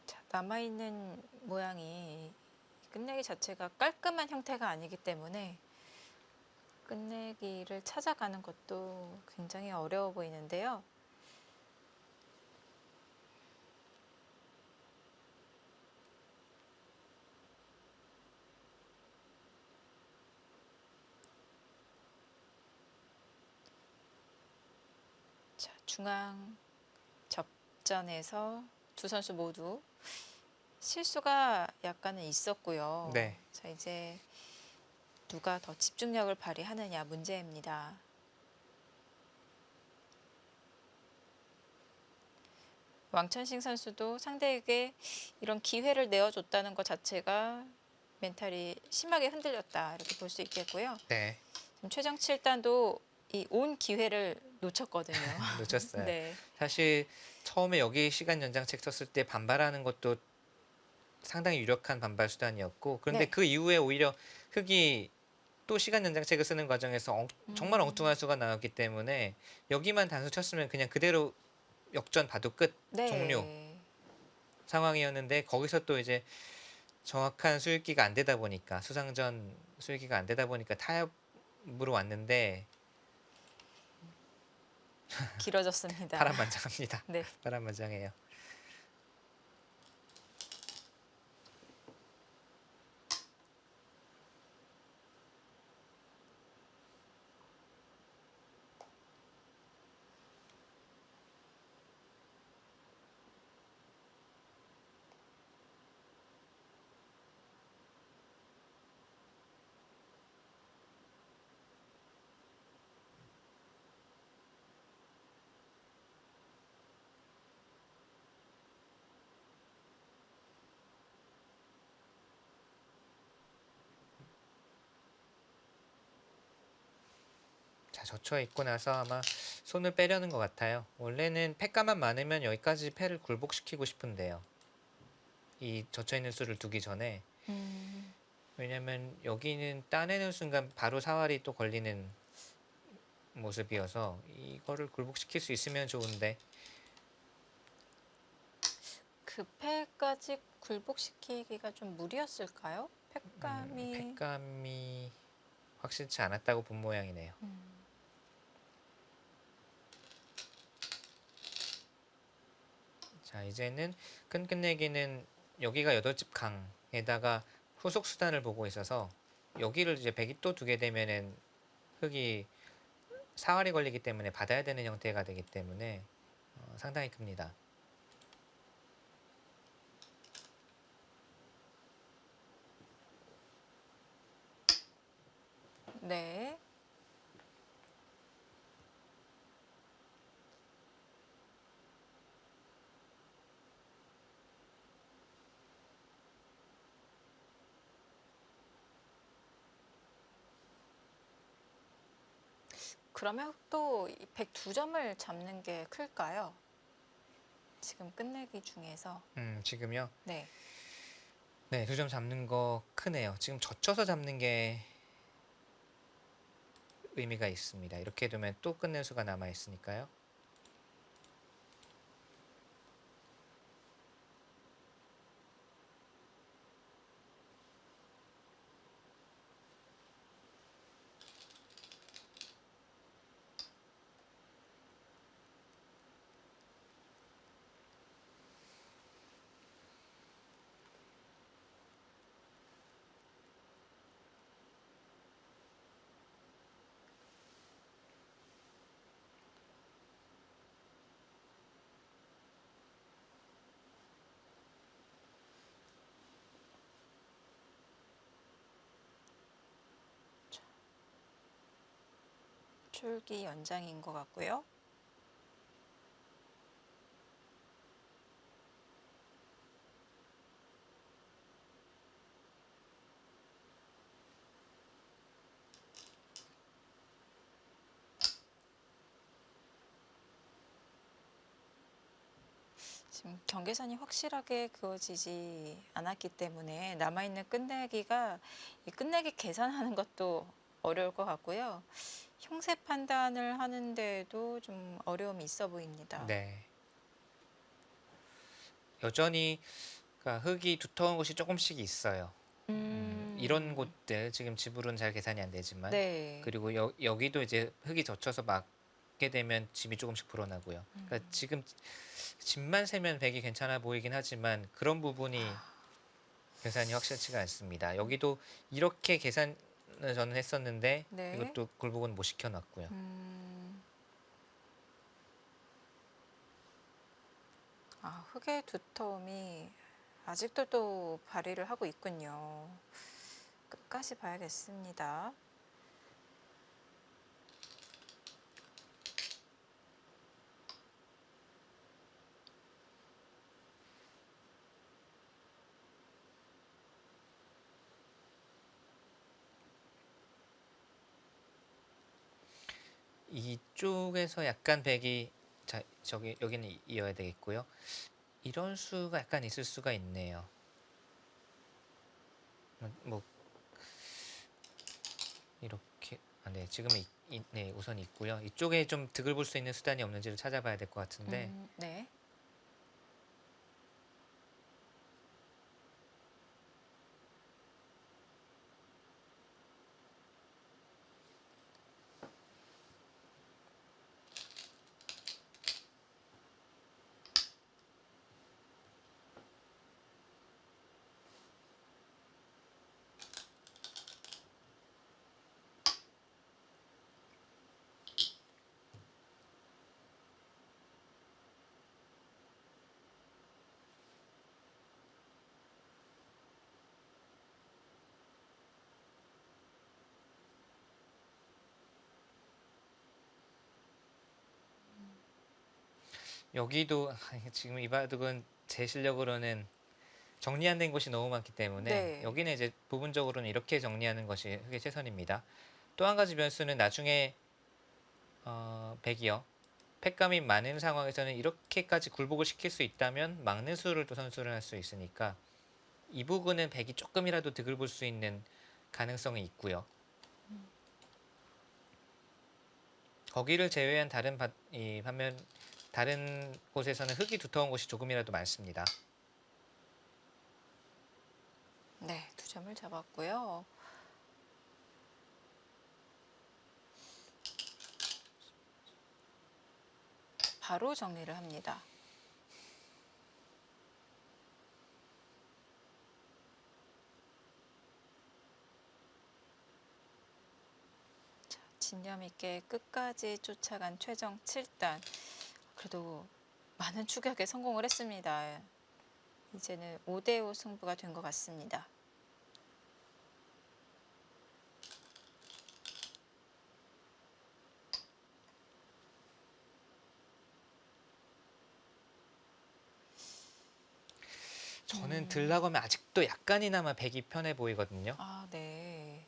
자, 남아있는 모양이 끝내기 자체가 깔끔한 형태가 아니기 때문에 끝내기를 찾아가는 것도 굉장히 어려워 보이는데요. 자, 중앙 접전에서 두 선수 모두 실수가 약간은 있었고요. 네. 자, 이제 누가 더 집중력을 발휘하느냐 문제입니다. 왕천식 선수도 상대에게 이런 기회를 내어줬다는 것 자체가 멘탈이 심하게 흔들렸다 이렇게 볼 수 있겠고요. 네. 지금 최정 7단도 이 온 기회를 놓쳤거든요. 놓쳤어요. 네. 사실 처음에 여기 시간 연장책 썼을 때 반발하는 것도 상당히 유력한 반발 수단이었고, 그런데 네. 그 이후에 오히려 흑이 또 시간 연장책을 쓰는 과정에서 정말 엉뚱한 수가 나왔기 때문에 여기만 단수 쳤으면 그냥 그대로 역전 봐도 끝 종료 네. 상황이었는데, 거기서 또 이제 정확한 수읽기가 안 되다 보니까, 수상전 수읽기가 안 되다 보니까 타협으로 왔는데 길어졌습니다. 파란만장합니다. 네. 파란만장해요. 자, 젖혀 있고 나서 아마 손을 빼려는 것 같아요. 원래는 폐가만 많으면 여기까지 폐를 굴복시키고 싶은데요. 이 젖혀 있는 수를 두기 전에. 음, 왜냐면 여기는 따내는 순간 바로 사활이 또 걸리는 모습이어서 이거를 굴복시킬 수 있으면 좋은데. 그 폐까지 굴복시키기가 좀 무리였을까요? 폐감이 폐감이 확실치 않았다고 본 모양이네요. 자, 이제는 끝내기는 여기가 8집 강에다가 후속 수단을 보고 있어서 여기를 이제 백이 또 두게 되면은 흙이 사활이 걸리기 때문에 받아야 되는 형태가 되기 때문에 상당히 큽니다. 네. 그러면 또 102점을 잡는 게 클까요? 지금 끝내기 중에서. 지금요? 네. 네, 2점 잡는 거 크네요. 지금 젖혀서 잡는 게 의미가 있습니다. 이렇게 두면 또 끝낼 수가 남아 있으니까요. 줄기 연장인 것 같고요. 지금 경계선이 확실하게 그어지지 않았기 때문에 남아있는 끝내기가 이 끝내기 계산하는 것도 어려울 것 같고요. 형세 판단을 하는데도 좀 어려움이 있어 보입니다. 네. 여전히 그러니까 흙이 두터운 곳이 조금씩 있어요. 이런 곳들 지금 집으로는 잘 계산이 안 되지만 네. 그리고 여기도 이제 흙이 젖혀서 막게 되면 집이 조금씩 불어나고요. 그러니까 지금 집만 세면 백이 괜찮아 보이긴 하지만 그런 부분이 계산이 확실치가 않습니다. 여기도 이렇게 계산을 저는 했었는데 네. 이것도 굴복은 못 시켜놨고요. 흙의 두터움이 아직도 또 발휘를 하고 있군요. 끝까지 봐야겠습니다. 이쪽에서 약간 백이 자, 여기는 이어야 되겠고요. 이런 수가 약간 있을 수가 있네요. 뭐 이렇게 네, 지금은 네, 우선 있고요. 이쪽에 좀 득을 볼 수 있는 수단이 없는지를 찾아봐야 될 것 같은데 네. 여기도 지금 이 바둑은 제 실력으로는 정리 안 된 곳이 너무 많기 때문에 네. 여기는 이제 부분적으로는 이렇게 정리하는 것이 흙의 최선입니다. 또 한 가지 변수는 나중에 백이요. 팩감이 많은 상황에서는 이렇게까지 굴복을 시킬 수 있다면 막는 수를 또 선수를 할 수 있으니까 이 부분은 백이 조금이라도 득을 볼 수 있는 가능성이 있고요. 거기를 제외한 이 반면 다른 곳에서는 흙이 두터운 곳이 조금이라도 많습니다. 네, 2점을 잡았고요. 바로 정리를 합니다. 자, 진념 있게 끝까지 쫓아간 최정 7단. 그래도 많은 추격에 성공을 했습니다. 이제는 5대5 승부가 된 것 같습니다. 저는 들라고면 아직도 약간이나마 백이 편해 보이거든요. 아, 네.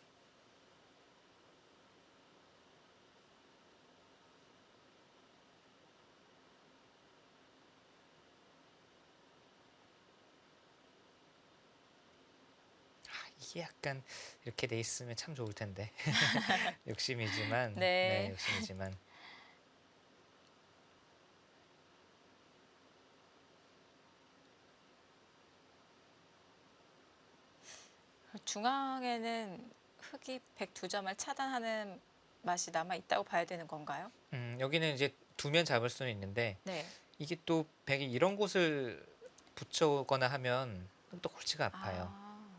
이게 약간 이렇게 돼 있으면 참 좋을 텐데. 욕심이지만, 네, 네. 욕심이지만. 중앙에는 흙이 102점을 차단하는 맛이 남아 있다고 봐야 되는 건가요? 여기는 이제 두면 잡을 수는 있는데 네. 이게 또 백이 이런 곳을 붙여오거나 하면 또 골치가 아파요. 아,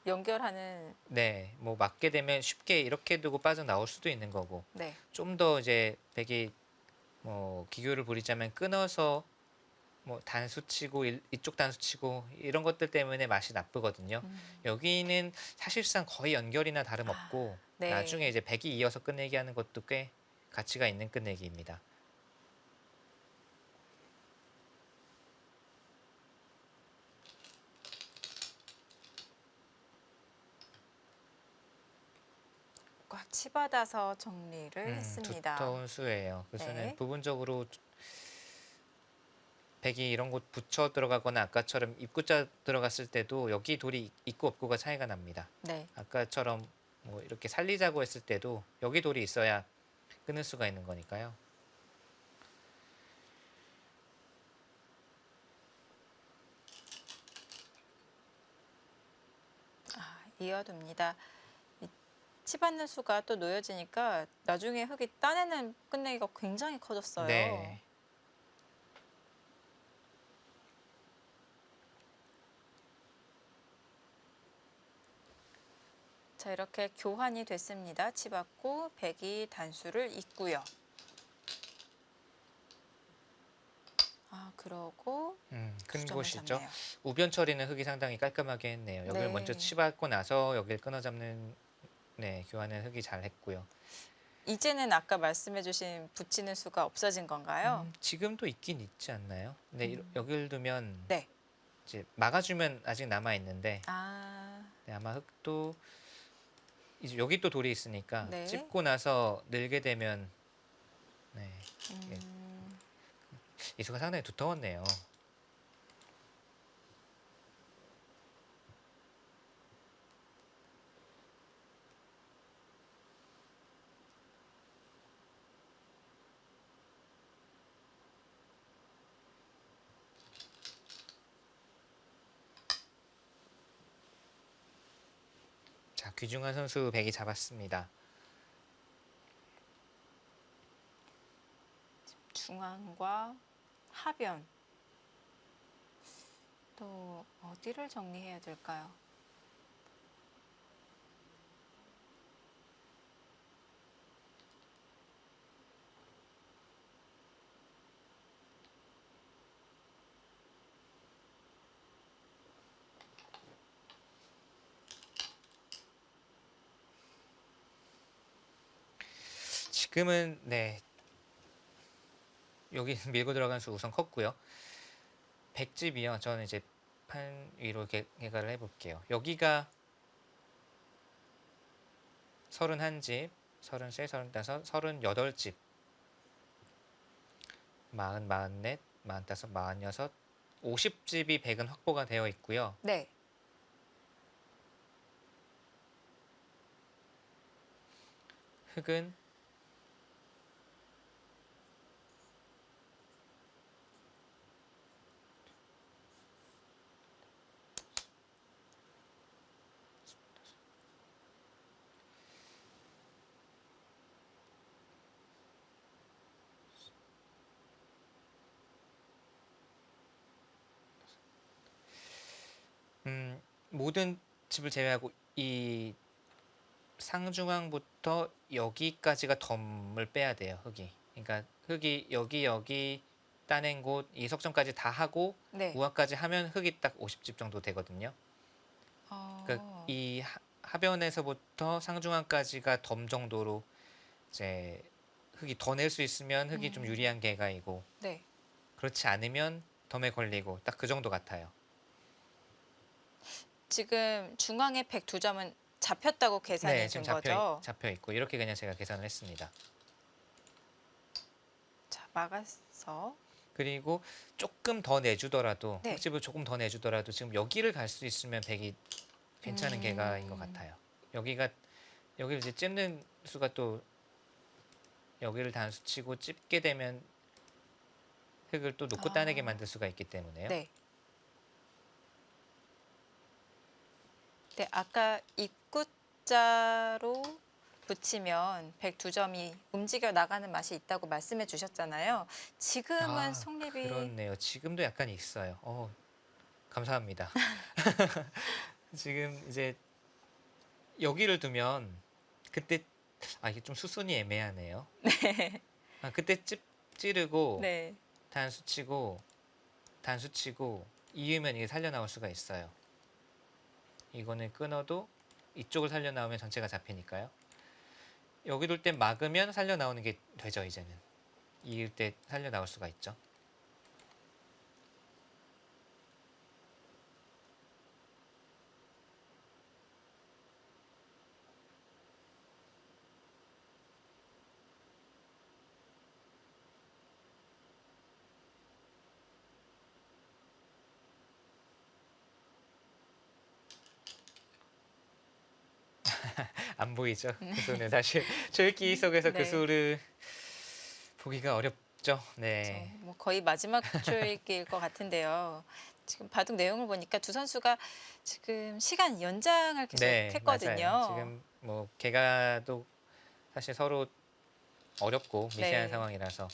연결하는, 네, 뭐 맞게 되면 쉽게 이렇게 두고 빠져나올 수도 있는 거고 네. 좀 더 이제 백이 뭐 기교를 부리자면 끊어서 뭐 단수 치고 이쪽 단수 치고 이런 것들 때문에 맛이 나쁘거든요. 여기는 사실상 거의 연결이나 다름없고 네. 나중에 이제 백이 이어서 끝내기 하는 것도 꽤 가치가 있는 끝내기입니다. 꽉 치받아서 정리를 했습니다. 두터운 수예요. 그래서는 네. 부분적으로 백이 이런 곳 붙여 들어가거나 아까처럼 입구자 들어갔을 때도 여기 돌이 있고 없고가 차이가 납니다. 네. 아까처럼 뭐 이렇게 살리자고 했을 때도 여기 돌이 있어야 끊을 수가 있는 거니까요. 아, 이어둡니다. 이 치받는 수가 또 놓여지니까 나중에 흙이 따내는 끝내기가 굉장히 커졌어요. 네. 자, 이렇게 교환이 됐습니다. 치받고 백이 단수를 잇고요. 아, 그러고 큰 2점을 곳이죠. 잡네요. 우변 처리는 흙이 상당히 깔끔하게 했네요. 여기를 네. 먼저 치받고 나서 여기를 끊어잡는 교환은 흙이 잘 했고요. 이제는 아까 말씀해주신 붙이는 수가 없어진 건가요? 지금도 있긴 있지 않나요? 근데 여기를 두면 네. 이제 막아주면 아직 남아 있는데 아, 네, 아마 흙도 이제 여기 또 돌이 있으니까 네. 찝고 나서 늘게 되면 네, 이 수가 상당히 두터웠네요. 자, 귀중한 선수 백이 잡았습니다. 중앙과 하변. 또 어디를 정리해야 될까요? 지금은 네, 여기 밀고 들어간 수 우선 컸고요. 100집이요. 저는 이제 판 위로 개가를 해볼게요. 여기가 31집, 33, 35, 38집, 40, 44, 45, 46, 50집이 100은 확보가 되어 있고요. 네. 흙은 모든 집을 제외하고 이 상중앙부터 여기까지가 덤을 빼야 돼요, 흙이. 그러니까 흙이 여기 따낸 곳, 이 석점까지 다 하고 네. 우하까지 하면 흙이 딱 50집 정도 되거든요. 그러니까 어. 이 하변에서부터 상중앙까지가 덤 정도로 이제 흙이 더 낼 수 있으면 흙이 좀 유리한 계가이고, 네. 그렇지 않으면 덤에 걸리고, 딱 그 정도 같아요. 지금 중앙에 102점은 잡혔다고 계산해 네, 지금 준 거죠? 잡혀 있고 이렇게 그냥 제가 계산을 했습니다. 자, 막아서. 그리고 조금 더 내주더라도, 네. 흙집을 조금 더 내주더라도 지금 여기를 갈 수 있으면 100이 괜찮은 계가인 것 같아요. 여기를 이제 찝는 수가 또 여기를 단수 치고 찝게 되면 흙을 또 놓고 따내게 만들 수가 있기 때문에요. 네. 네, 아까 입구자로 붙이면 102점이 움직여 나가는 맛이 있다고 말씀해 주셨잖아요. 지금은 아, 속립이 그렇네요. 지금도 약간 있어요. 감사합니다. 지금 이제 여기를 두면 그때 이게 좀 수순이 애매하네요. 그때 찌르고 네. 단수 치고 이으면 이게 살려 나올 수가 있어요. 이거는 끊어도 이쪽을 살려 나오면 전체가 잡히니까요. 여기 둘 때 막으면 살려 나오는 게 되죠, 이제는. 이을 때 살려 나올 수가 있죠. 안 보이죠? 그 수는 사실 초읽기 속에서 그 네. 수를 보기가 어렵죠. 네. 뭐 거의 마지막 초읽기일 것 같은데요. 지금 바둑 내용을 보니까 두 선수가 지금 시간 연장을 계속 네, 맞아요. 했거든요. 지금 뭐 개가도 사실 서로 어렵고 미세한 네. 상황이라서.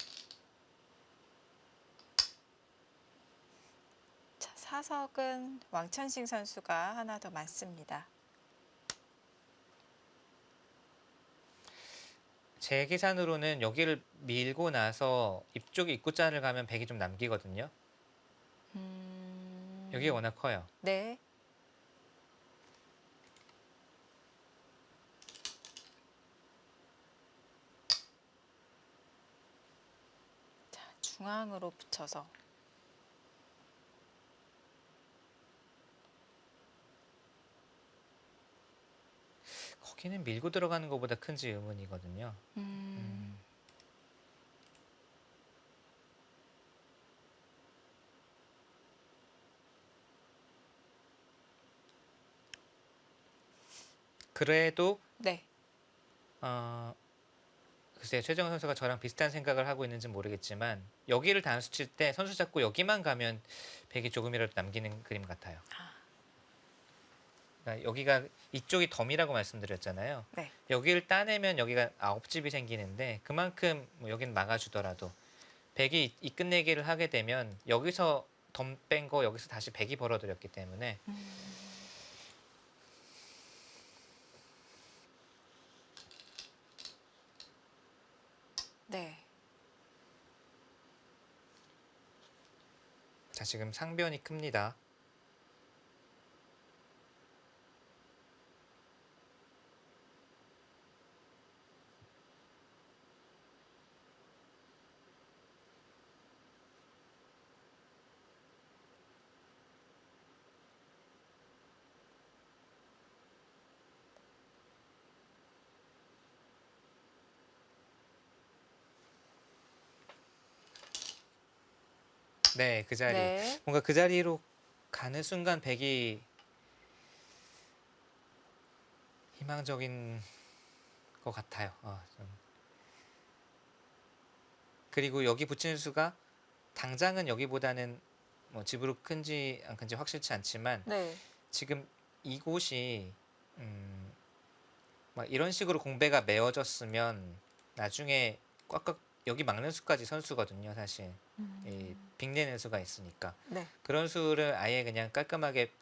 자, 사석은 왕천식 선수가 하나 더 많습니다. 제 계산으로는 여기를 밀고 나서 입쪽에 입구자를 가면 100이 좀 남기거든요. 여기가 워낙 커요. 네. 자, 중앙으로 붙여서. 거기는 밀고 들어가는 것보다 큰지 의문이거든요. 그래도 네. 글쎄요, 최정은 선수가 저랑 비슷한 생각을 하고 있는지 모르겠지만 여기를 단수 칠 때 선수 잡고 여기만 가면 100이 조금이라도 남기는 그림 같아요. 그러니까 여기가 이쪽이 덤이라고 말씀드렸잖아요. 네. 여기를 따내면 여기가 9집이 생기는데 그만큼 뭐 여기는 막아주더라도 100이 이 끝내기를 하게 되면 여기서 덤 뺀 거 여기서 다시 100이 벌어들였기 때문에 네. 자, 지금 상변이 큽니다. 네, 그 자리. 네. 뭔가 그 자리로 가는 순간 백이 희망적인 것 같아요. 그리고 여기 붙이는 수가 당장은 여기보다는 뭐 집으로 큰지 안 큰지 확실치 않지만 네. 지금 이곳이 막 이런 식으로 공배가 메워졌으면 나중에 꽉꽉 여기 막는 수까지 선수거든요, 사실. 이 빅내는 수가 있으니까. 네. 그런 수를 아예 그냥 깔끔하게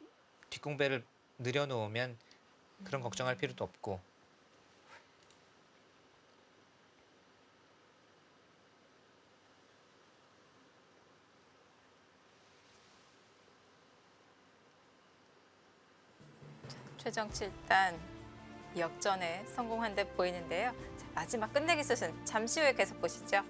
뒷공배를 늘여놓으면 그런 걱정할 필요도 없고. 최정 7단 역전에 성공한 듯 보이는데요. 자, 마지막 끝내기 수순 잠시 후에 계속 보시죠.